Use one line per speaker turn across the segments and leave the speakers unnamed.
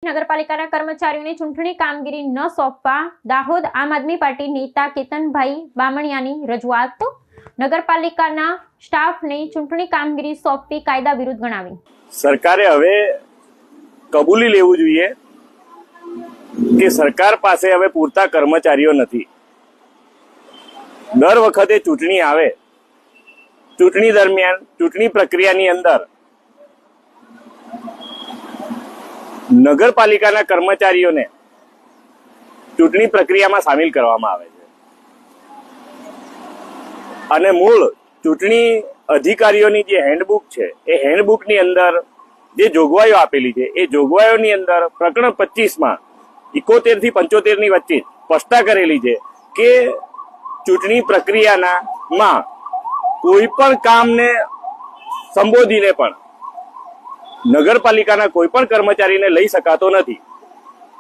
નગરપાલિકાના કર્મચારીઓને ચૂંટણી કામગીરી ન સોંપવા દાહોદ આમ આદમી પાર્ટી નેતા કેતનભાઈ બામણિયાની રજૂઆત। નગરપાલિકાના સ્ટાફને ચૂંટણી કામગીરી સોંપવી કાયદા વિરુદ્ધ ગણાવી।
સરકારે હવે કબૂલી લેવું જોઈએ કે સરકાર પાસે હવે પૂરતા કર્મચારીઓ નથી। દર વખતે ચૂંટણી આવે, ચૂંટણી દરમિયાન ચૂંટણી પ્રક્રિયાની અંદર નગરપાલિકાના કર્મચારીઓને ચૂંટણી પ્રક્રિયામાં સામેલ કરવામાં આવે છે અને મૂળ ચૂંટણી અધિકારીઓની જે હેન્ડબુક છે એ હેન્ડબુકની અંદર જે જોગવાઈઓ આપેલી છે એ જોગવાઈઓની અંદર પ્રકરણ 25માં 71 થી 75 ની વચ્ચે સ્પષ્ટતા કરેલી છે કે ચૂંટણી પ્રક્રિયામાં કોઈ પણ કામને સંબોધીને પણ નગરપાલિકાના કોઈ પણ કર્મચારીને લઈ શકાતો નથી।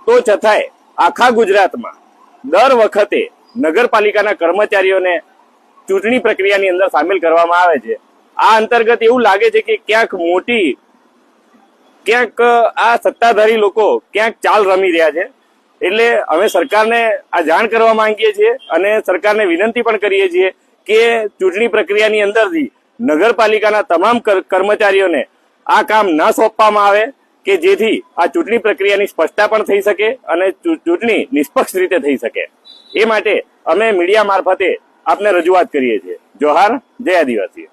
તો છતાંય આખા ગુજરાતમાં દર વખતે નગરપાલિકાના કર્મચારીઓને ચૂંટણી પ્રક્રિયાની અંદર સામેલ કરવામાં આવે છે। આ અંતર્ગત એવું લાગે છે કે ક્યાંક આ સત્તાધારી લોકો ક્યાંક ચાલ રમી રહ્યા છે। એટલે અમે સરકારને આ જાણ કરવા માંગીએ છીએ અને સરકારને વિનંતી પણ કરીએ છીએ કે ચૂંટણી પ્રક્રિયાની અંદરથી નગરપાલિકાના તમામ કર્મચારીઓને આ કામ ન સોંપવામાં આવે કે જેથી આ ચૂંટણી પ્રક્રિયાની સ્પષ્ટતા પણ થઈ શકે અને ચૂંટણી નિષ્પક્ષ રીતે થઈ શકે। એ માટે અમે મીડિયા મારફતે આપને રજૂઆત કરીએ છીએ। જોહાર, જય આદિવાસી।